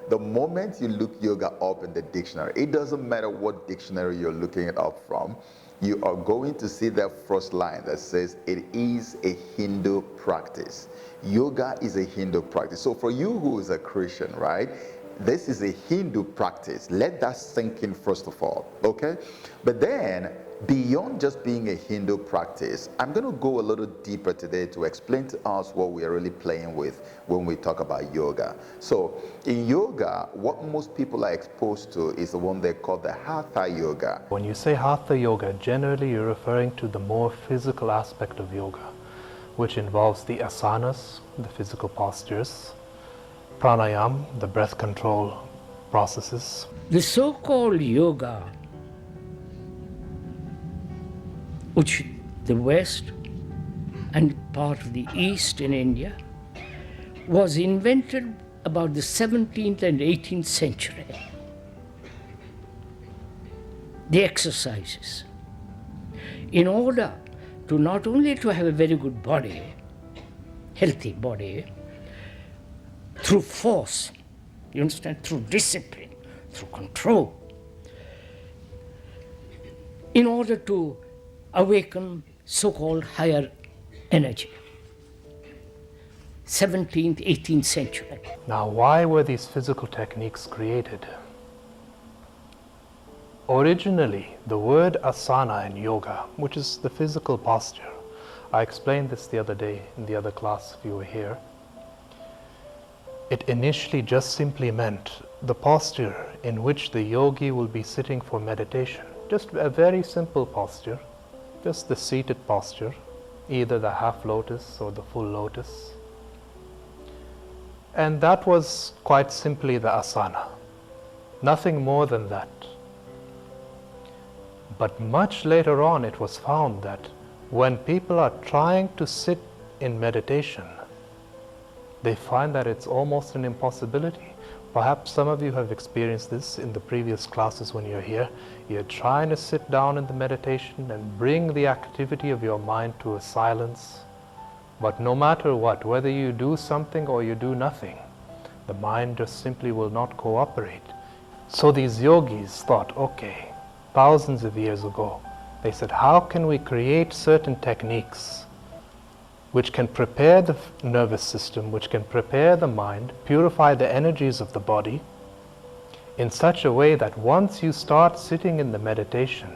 the moment you look yoga up in the dictionary, it doesn't matter what dictionary you're looking it up from, you are going to see that first line that says it is a Hindu practice. Yoga is a Hindu practice. So for you who is a Christian, right, this is a Hindu practice. Let that sink in first of all, okay? But then, beyond just being a Hindu practice, I'm going to go a little deeper today to explain to us what we are really playing with when we talk about yoga. So, in yoga, what most people are exposed to is the one they call the Hatha Yoga. When you say Hatha Yoga, generally you're referring to the more physical aspect of yoga, which involves the asanas, the physical postures, pranayam, the breath control processes. The so-called yoga, which the West and part of the East in India, was invented about the 17th and 18th century. The exercises, in order to not only to have a very good body, healthy body, through force, you understand, through discipline, through control, in order to awaken so-called higher energy. 17th, 18th century. Now, why were these physical techniques created? Originally, the word asana in yoga, which is the physical posture, I explained this the other day in the other class if you were here. It initially just simply meant the posture in which the yogi will be sitting for meditation. Just a very simple posture, just the seated posture, either the half lotus or the full lotus. And that was quite simply the asana, nothing more than that. But much later on it was found that when people are trying to sit in meditation, they find that it's almost an impossibility. Perhaps some of you have experienced this in the previous classes when you're here. You're trying to sit down in the meditation and bring the activity of your mind to a silence. But no matter what, whether you do something or you do nothing, the mind just simply will not cooperate. So these yogis thought, okay, thousands of years ago, they said, how can we create certain techniques which can prepare the nervous system, which can prepare the mind, purify the energies of the body in such a way that once you start sitting in the meditation,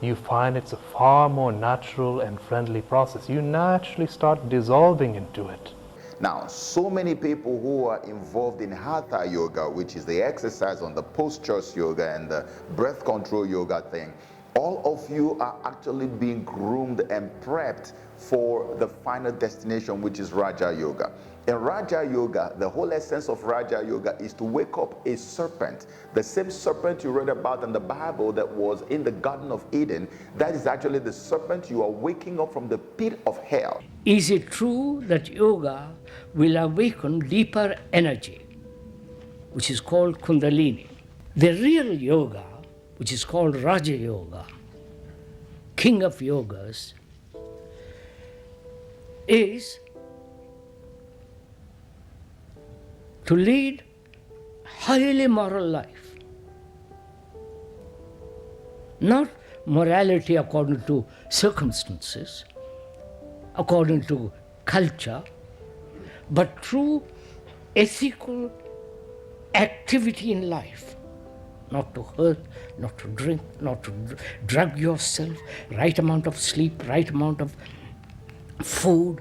you find it's a far more natural and friendly process. You naturally start dissolving into it. Now, so many people who are involved in Hatha Yoga, which is the exercise on the postures yoga and the breath control yoga thing, all of you are actually being groomed and prepped for the final destination, which is Raja Yoga. In Raja Yoga, the whole essence of Raja Yoga is to wake up a serpent. The same serpent you read about in the Bible that was in the Garden of Eden, that is actually the serpent you are waking up from the pit of hell. Is it true that yoga will awaken deeper energy, which is called Kundalini? The real yoga, which is called Raja Yoga, king of yogas, is to lead highly moral life. Not morality according to circumstances, according to culture, but true ethical activity in life. Not to hurt, not to drink, not to drug yourself, right amount of sleep, right amount of food,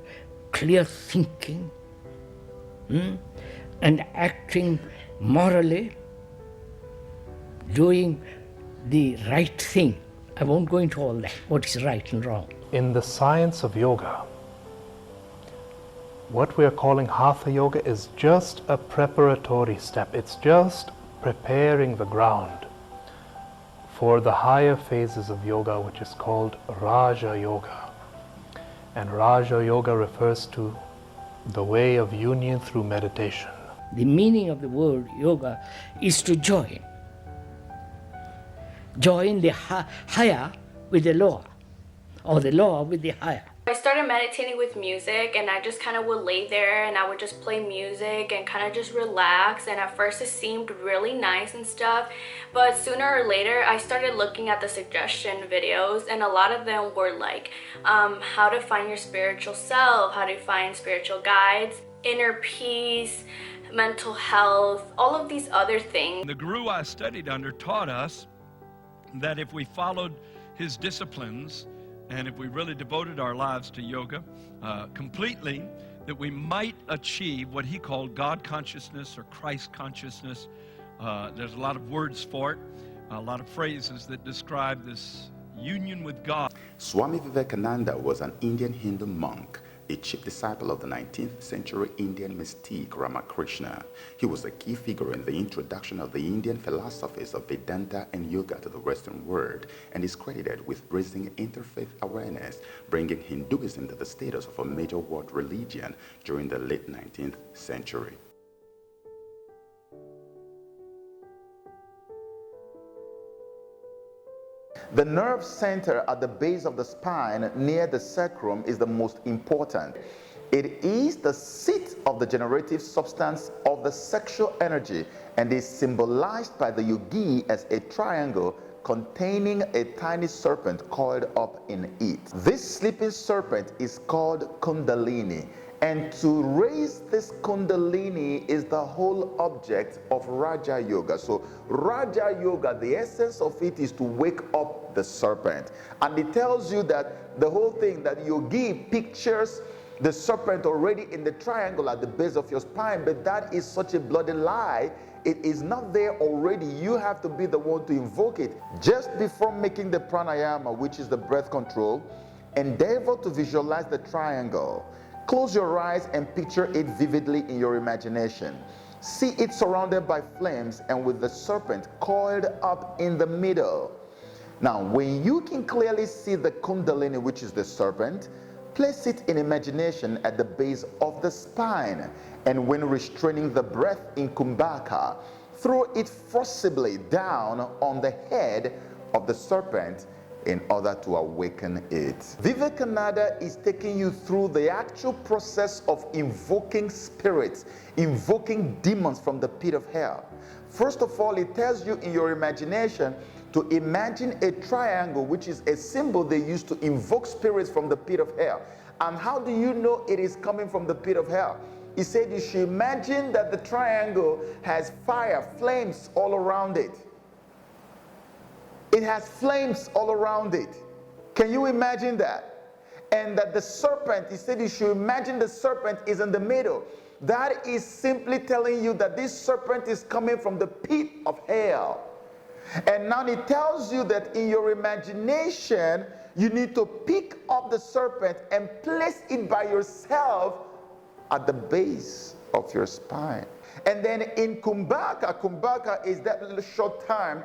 clear thinking, and acting morally, doing the right thing. I won't go into all that, what is right and wrong. In the science of yoga, what we are calling Hatha Yoga is just a preparatory step. It's just preparing the ground for the higher phases of yoga, which is called Raja Yoga. And Raja Yoga refers to the way of union through meditation. The meaning of the word yoga is to join. Join the higher with the lower, or the lower with the higher. I started meditating with music, and I just kind of would lay there and I would just play music and kind of just relax. And at first it seemed really nice and stuff, but sooner or later I started looking at the suggestion videos, and a lot of them were like how to find your spiritual self, how to find spiritual guides, inner peace, mental health, all of these other things. The guru I studied under taught us that if we followed his disciplines and if we really devoted our lives to yoga completely, that we might achieve what he called God consciousness or Christ consciousness. There's a lot of words for it, a lot of phrases that describe this union with God. Swami Vivekananda was an Indian Hindu monk, a chief disciple of the 19th century Indian mystique Ramakrishna. He was a key figure in the introduction of the Indian philosophies of Vedanta and Yoga to the Western world, and is credited with raising interfaith awareness, bringing Hinduism to the status of a major world religion during the late 19th century. The nerve center at the base of the spine near the sacrum is the most important. It is the seat of the generative substance of the sexual energy and is symbolized by the yogi as a triangle containing a tiny serpent coiled up in it. This sleeping serpent is called Kundalini, and to raise this Kundalini is the whole object of Raja Yoga. So Raja Yoga, the essence of it is to wake up the serpent. And it tells you that the whole thing, that yogi pictures the serpent already in the triangle at the base of your spine, but that is such a bloody lie. It is not there already. You have to be the one to invoke it. Just before making the pranayama, which is the breath control, endeavor to visualize the triangle. Close your eyes and picture it vividly in your imagination. See it surrounded by flames and with the serpent coiled up in the middle. Now, when you can clearly see the Kundalini, which is the serpent, place it in imagination at the base of the spine. And when restraining the breath in Kumbhaka, throw it forcibly down on the head of the serpent in order to awaken it. Vivekananda is taking you through the actual process of invoking spirits, invoking demons from the pit of hell. First of all, it tells you in your imagination to imagine a triangle, which is a symbol they use to invoke spirits from the pit of hell. And how do you know it is coming from the pit of hell? He said you should imagine that the triangle has fire, flames all around it. It has flames all around it. Can you imagine that? And that the serpent, he said you should imagine the serpent is in the middle. That is simply telling you that this serpent is coming from the pit of hell. And now it tells you that in your imagination, you need to pick up the serpent and place it by yourself at the base of your spine. And then in Kumbhaka, Kumbhaka is that little short time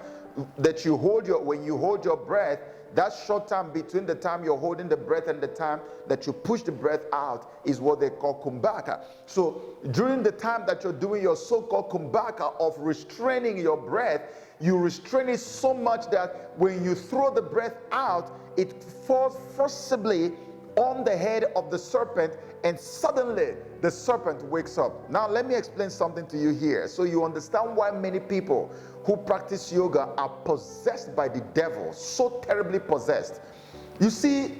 that you hold when you hold your breath, that short time between the time you're holding the breath and the time that you push the breath out is what they call Kumbhaka. So during the time that you're doing your so-called Kumbhaka of restraining your breath, you restrain it so much that when you throw the breath out, it falls forcibly on the head of the serpent, and suddenly the serpent wakes up. Now let me explain something to you here so you understand why many people who practice yoga are possessed by the devil, so terribly possessed. You see,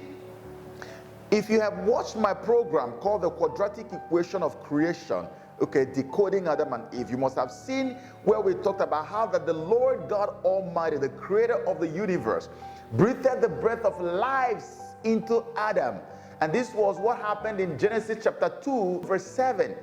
if you have watched my program called The Quadratic Equation of Creation, okay, Decoding Adam and Eve, you must have seen where we talked about how that the Lord God Almighty, the creator of the universe, breathed the breath of life into Adam. And this was what happened in Genesis chapter 2, verse 7.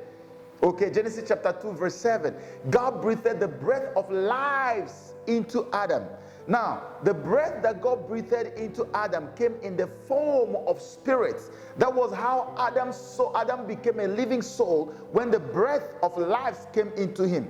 Okay, Genesis chapter 2, verse 7. God breathed the breath of life into Adam. Now, the breath that God breathed into Adam came in the form of spirits. That was how Adam became a living soul when the breath of life came into him.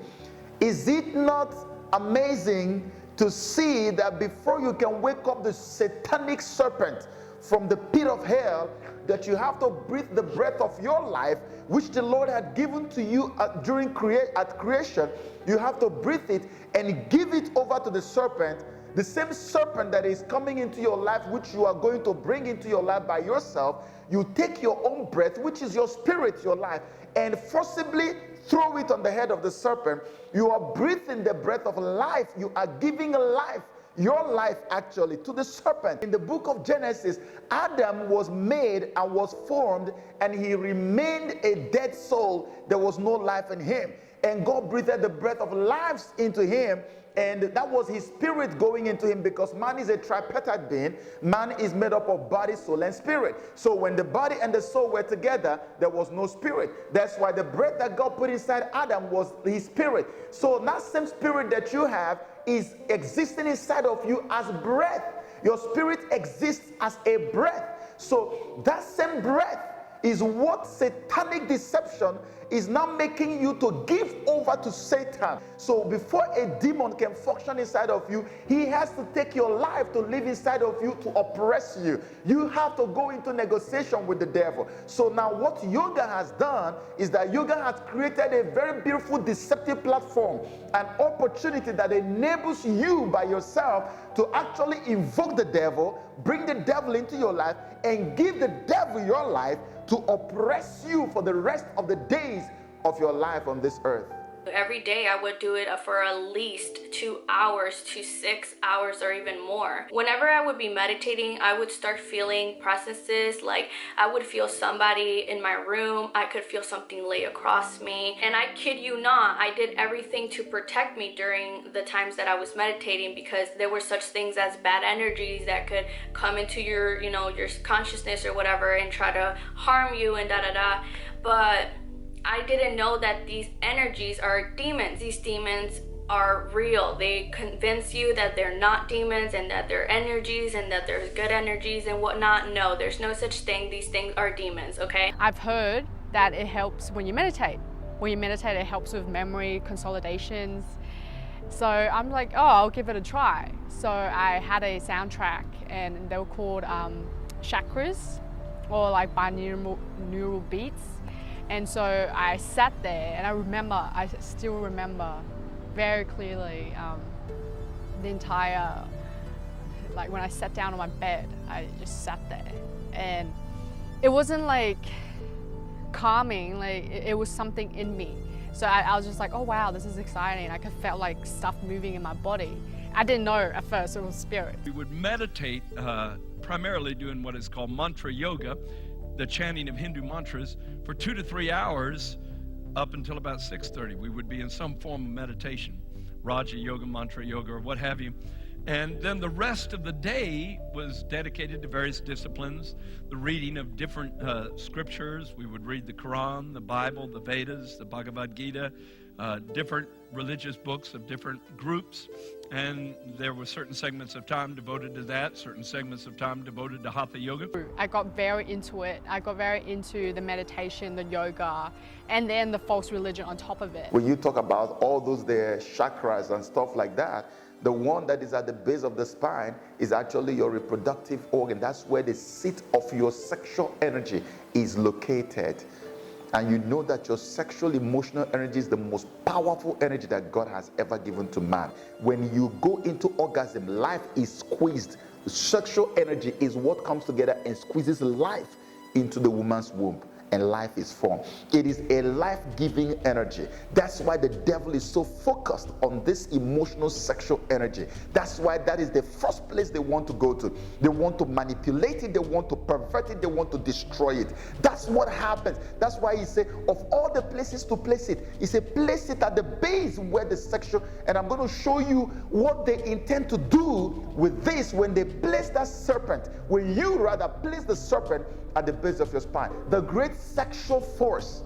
Is it not amazing to see that before you can wake up the satanic serpent from the pit of hell, that you have to breathe the breath of your life, which the Lord had given to you at creation. You have to breathe it and give it over to the serpent. the same serpent that is coming into your life, which you are going to bring into your life by yourself, you take your own breath, which is your spirit, your life, and forcibly throw it on the head of the serpent. You are breathing the breath of life. You are giving life, your life actually, to the serpent. In the book of Genesis, Adam was made and was formed, and he remained a dead soul. There was no life in him. And God breathed the breath of life into him, and that was his spirit going into him, because man is a tripartite being. Man is made up of body, soul, and spirit. So when the body and the soul were together, there was no spirit. That's why the breath that God put inside Adam was his spirit. So that same spirit that you have is existing inside of you as breath. Your spirit exists as a breath. So that same breath is what satanic deception is now making you to give over to Satan. So before a demon can function inside of you, he has to take your life to live inside of you, to oppress you. You have to go into negotiation with the devil. So now what yoga has done is that yoga has created a very beautiful deceptive platform, an opportunity that enables you by yourself to actually invoke the devil, bring the devil into your life, and give the devil your life to oppress you for the rest of the days of your life on this earth. Every day I would do it for at least 2 hours to 6 hours or even more. Whenever I would be meditating, I would start feeling presences. Like I would feel somebody in my room. I could feel something lay across me. And I kid you not, I did everything to protect me during the times that I was meditating, because there were such things as bad energies that could come into your, your consciousness or whatever and try to harm you and da-da-da. But I didn't know that these energies are demons. These demons are real. They convince you that they're not demons and that they're energies and that there's good energies and whatnot. No, there's no such thing. These things are demons, okay? I've heard that it helps when you meditate. When you meditate, it helps with memory consolidations. So I'm like, oh, I'll give it a try. So I had a soundtrack, and they were called chakras, or like binaural beats. And so I sat there, and I still remember very clearly the entire, like when I sat down on my bed, I just sat there. And it wasn't like calming, like it was something in me. So I was just like, oh wow, this is exciting. I could feel like stuff moving in my body. I didn't know at first it was spirit. We would meditate primarily doing what is called mantra yoga, the chanting of Hindu mantras, for 2 to 3 hours up until about 6:30. We would be in some form of meditation, Raja Yoga, Mantra Yoga, or what have you. And then the rest of the day was dedicated to various disciplines, the reading of different scriptures. We would read the Quran, the Bible, the Vedas, the Bhagavad Gita, different religious books of different groups. And there were certain segments of time devoted to that, certain segments of time devoted to Hatha Yoga. I got very into it. I got very into the meditation, the yoga, and then the false religion on top of it. When you talk about all those there chakras and stuff like that, the one that is at the base of the spine is actually your reproductive organ. That's where the seat of your sexual energy is located. And you know that your sexual emotional energy is the most powerful energy that God has ever given to man. When you go into orgasm, life is squeezed. Sexual energy is what comes together and squeezes life into the woman's womb, and life is formed. It is a life-giving energy. That's why the devil is so focused on this emotional sexual energy. That's why that is the first place they want to go to. They want to manipulate it, they want to pervert it, they want to destroy it. That's what happens. That's why he said, of all the places to place it, he said, place it at the base where the sexual, and I'm going to show you what they intend to do with this when they place that serpent. When you rather place the serpent at the base of your spine, the great sexual force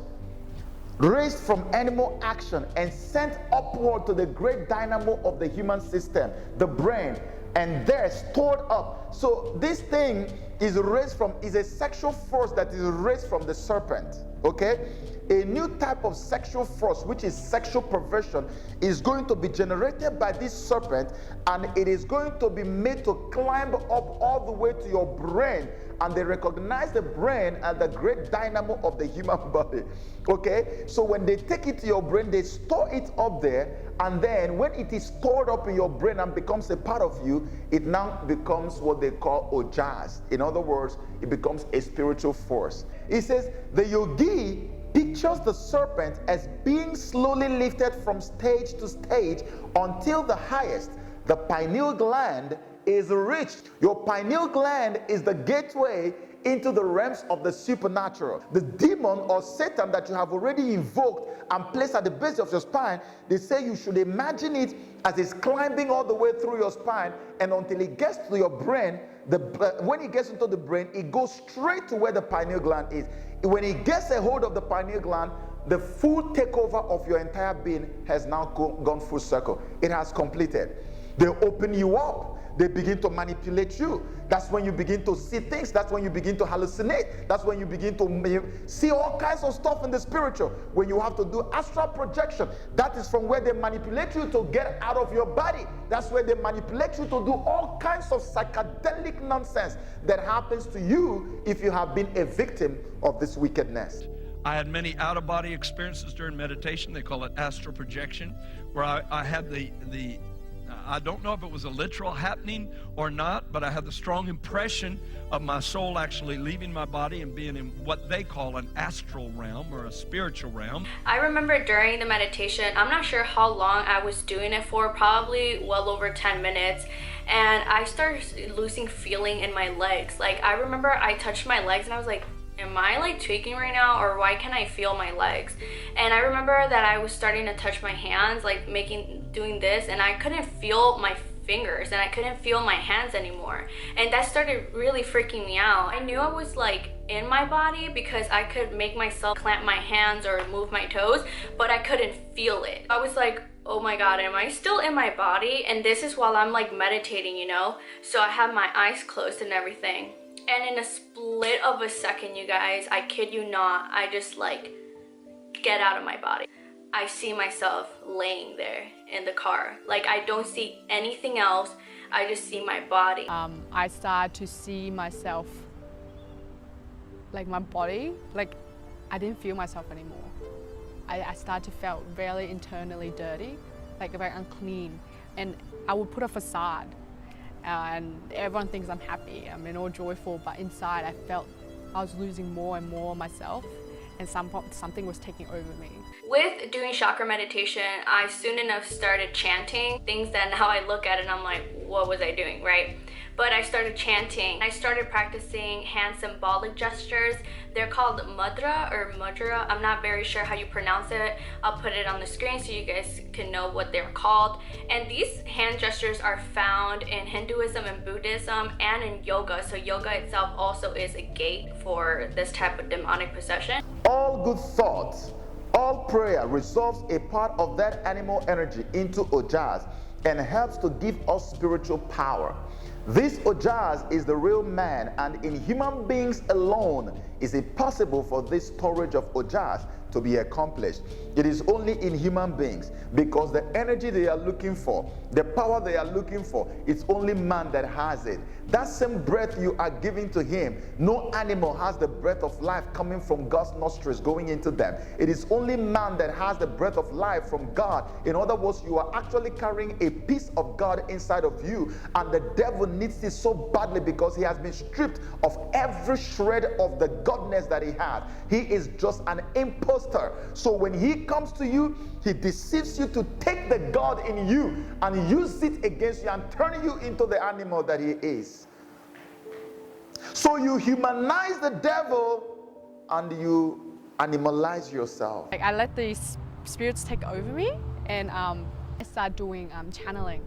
raised from animal action and sent upward to the great dynamo of the human system, the brain, and there stored up. So this thing is raised from, is a sexual force that is raised from the serpent. Okay? A new type of sexual force, which is sexual perversion, is going to be generated by this serpent, and it is going to be made to climb up all the way to your brain. And they recognize the brain as the great dynamo of the human body. Okay? So when they take it to your brain, they store it up there, and then when it is stored up in your brain and becomes a part of you, it now becomes what they call ojas. In other words, it becomes a spiritual force. It says the yogi pictures the serpent as being slowly lifted from stage to stage until the highest, the pineal gland, is reached. Your pineal gland is the gateway into the realms of the supernatural. The demon or Satan that you have already invoked and placed at the base of your spine, they say you should imagine it as it's climbing all the way through your spine, and until it gets to your brain, when it gets into the brain, it goes straight to where the pineal gland is. When it gets a hold of the pineal gland, the full takeover of your entire being has now gone full circle. It has completed. They open you up. They begin to manipulate you. That's when you begin to see things. That's when you begin to hallucinate. That's when you begin to see all kinds of stuff in the spiritual. When you have to do astral projection, that is from where they manipulate you to get out of your body. That's where they manipulate you to do all kinds of psychedelic nonsense that happens to you if you have been a victim of this wickedness. I had many out-of-body experiences during meditation. They call it astral projection, where I had I don't know if it was a literal happening or not, but I had the strong impression of my soul actually leaving my body and being in what they call an astral realm or a spiritual realm. I remember during the meditation, I'm not sure how long I was doing it for, probably well over 10 minutes, and I started losing feeling in my legs. Like, I remember I touched my legs and I was like, am I like tweaking right now, or why can't I feel my legs? And I remember that I was starting to touch my hands, like doing this, and I couldn't feel my fingers and I couldn't feel my hands anymore. And that started really freaking me out. I knew I was like in my body because I could make myself clamp my hands or move my toes, but I couldn't feel it. I was like, oh my God, am I still in my body? And this is while I'm like meditating, you know? So I have my eyes closed and everything. And in a split of a second, you guys, I kid you not, I just like get out of my body. I see myself laying there in the car. Like, I don't see anything else. I just see my body. I started to see myself, like my body, like I didn't feel myself anymore. I started to feel really internally dirty, like very unclean. And I would put a facade. And everyone thinks I'm happy, I'm all joyful, but inside I felt I was losing more and more myself, and something was taking over me. With doing chakra meditation, I soon enough started chanting things that now I look at it and I'm like, what was I doing, right? But I started chanting. I started practicing hand symbolic gestures. They're called mudra or mudra. I'm not very sure how you pronounce it. I'll put it on the screen so you guys can know what they're called. And these hand gestures are found in Hinduism and Buddhism and in yoga. So yoga itself also is a gate for this type of demonic possession. All good thoughts, all prayer resolves a part of that animal energy into ojas and helps to give us spiritual power. This ojas is the real man, and in human beings alone is it possible for this storage of ojas to be accomplished. It is only in human beings, because the energy they are looking for, the power they are looking for, it's only man that has it. That same breath you are giving to him, no animal has the breath of life coming from God's nostrils going into them. It is only man that has the breath of life from God. In other words, you are actually carrying a piece of God inside of you, and the devil needs it so badly because he has been stripped of every shred of the godness that he has. He is just an imposter. So when he comes to you, he deceives you to take the God in you and use it against you and turn you into the animal that he is. So you humanize the devil and you animalize yourself. Like, I let these spirits take over me, and I started doing channeling.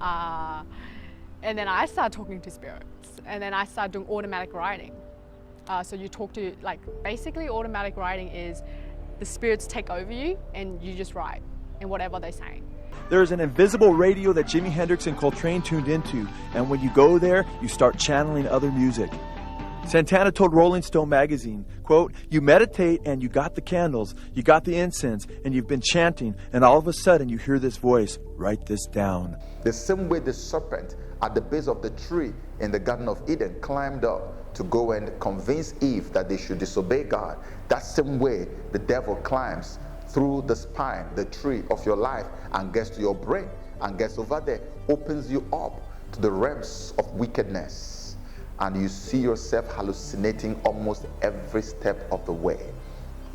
And then I started talking to spirits, and then I started doing automatic writing. So you talk to, like, basically automatic writing is the spirits take over you and you just write in whatever they're saying. There's an invisible radio that Jimi Hendrix and Coltrane tuned into, and when you go there, you start channeling other music. Santana told Rolling Stone magazine, quote, "You meditate and you got the candles, you got the incense, and you've been chanting, and all of a sudden you hear this voice, write this down." The same way the serpent at the base of the tree in the Garden of Eden climbed up to go and convince Eve that they should disobey God, that same way the devil climbs through the spine, the tree of your life, and gets to your brain, and gets over there, opens you up to the realms of wickedness. And you see yourself hallucinating almost every step of the way.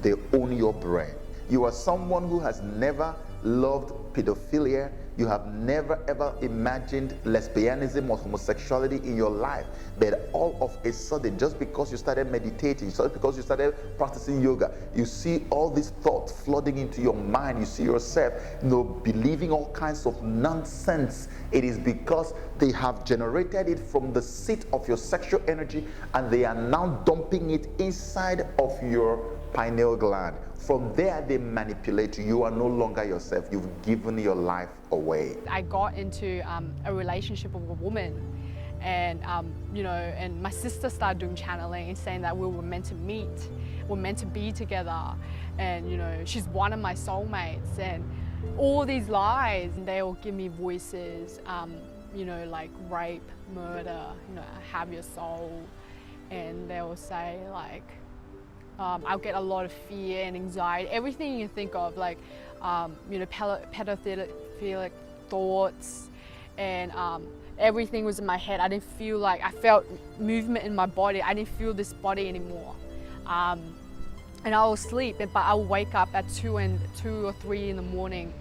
They own your brain. You are someone who has never loved pedophilia. You have never ever imagined lesbianism or homosexuality in your life. But all of a sudden, just because you started meditating, just because you started practicing yoga, you see all these thoughts flooding into your mind. You see yourself, believing all kinds of nonsense. It is because they have generated it from the seat of your sexual energy, and they are now dumping it inside of your pineal gland. From there, they manipulate you. You are no longer yourself. You've given your life away. I got into a relationship with a woman, and and my sister started doing channeling and saying that we were meant to meet, we're meant to be together, and she's one of my soulmates, and all these lies, and they all give me voices, like rape, murder, have your soul, and they will say like. I'll get a lot of fear and anxiety, everything you think of, like, pedophilic thoughts, and everything was in my head. I felt movement in my body. I didn't feel this body anymore. And I will sleep, but I will wake up at 2 or 3 in the morning,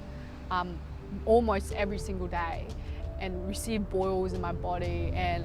almost every single day, and receive boils in my body, and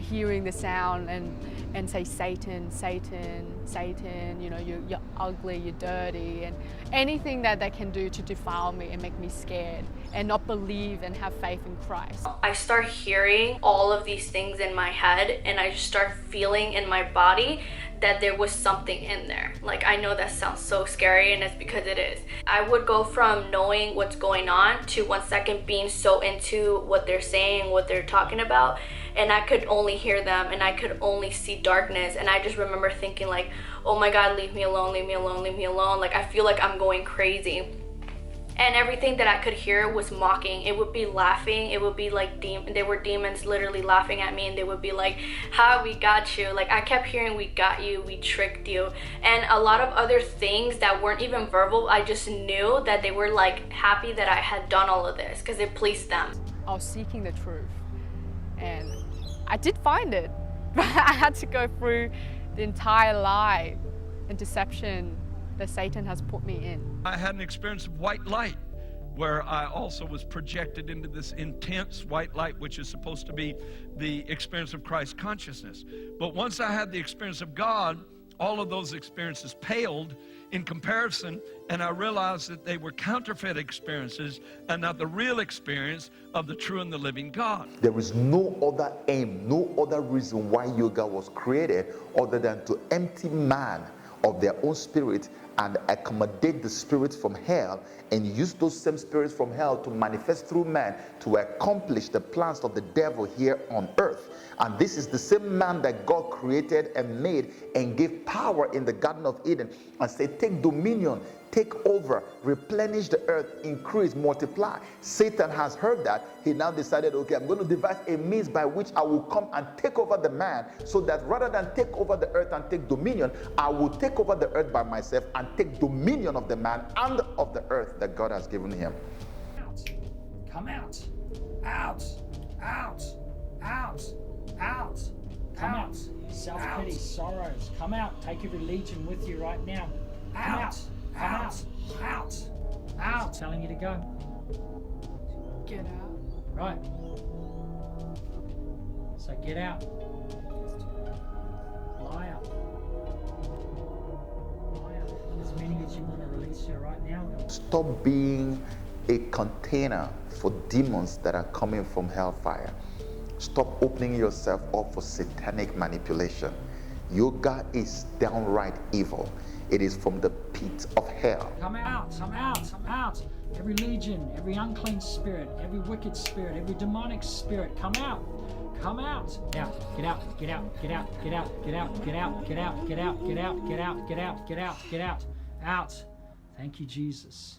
hearing the sound and say Satan, Satan, Satan, you're ugly, you're dirty, and anything that they can do to defile me and make me scared and not believe and have faith in Christ. I start hearing all of these things in my head, and I just start feeling in my body that there was something in there. Like, I know that sounds so scary, and it's because it is. I would go from knowing what's going on to 1 second being so into what they're saying, what they're talking about, and I could only hear them, and I could only see darkness. And I just remember thinking like, oh my God, leave me alone, leave me alone, leave me alone. Like, I feel like I'm going crazy. And everything that I could hear was mocking. It would be laughing. It would be like they were demons literally laughing at me, and they would be like, "Ha, we got you." Like, I kept hearing, "We got you, we tricked you," and a lot of other things that weren't even verbal. I just knew that they were like happy that I had done all of this because it pleased them. I was seeking the truth, and I did find it. But I had to go through the entire lie and deception that Satan has put me in. I had an experience of white light where I also was projected into this intense white light, which is supposed to be the experience of Christ consciousness. But once I had the experience of God, all of those experiences paled in comparison, and I realized that they were counterfeit experiences and not the real experience of the true and the living God. There is no other aim, no other reason why yoga was created other than to empty man of their own spirit and accommodate the spirits from hell, and use those same spirits from hell to manifest through man to accomplish the plans of the devil here on earth. And this is the same man that God created and made and gave power in the Garden of Eden and said, take dominion, take over, replenish the earth, increase, multiply. Satan has heard that. He now decided, okay, I'm going to devise a means by which I will come and take over the man, so that rather than take over the earth and take dominion, I will take over the earth by myself and take dominion of the man and of the earth that God has given him. Come out. Out. Out. Out. Out. Come out. Self-pity, sorrows. Come out. Take your religion with you right now. Come out. Come out. Out. Out. Telling you to go. Get out. Right. So get out. Liar. Liar. As many as you want to release here right now. Stop being a container for demons that are coming from hellfire. Stop opening yourself up for satanic manipulation. Yoga is downright evil. It is from the pit of hell. Come out, come out, come out. Every legion, every unclean spirit, every wicked spirit, every demonic spirit, come out. Come out. Out. Get out. Get out. Get out. Get out. Get out. Get out. Get out. Get out. Get out. Get out. Get out. Get out. Get out. Out. Thank you, Jesus.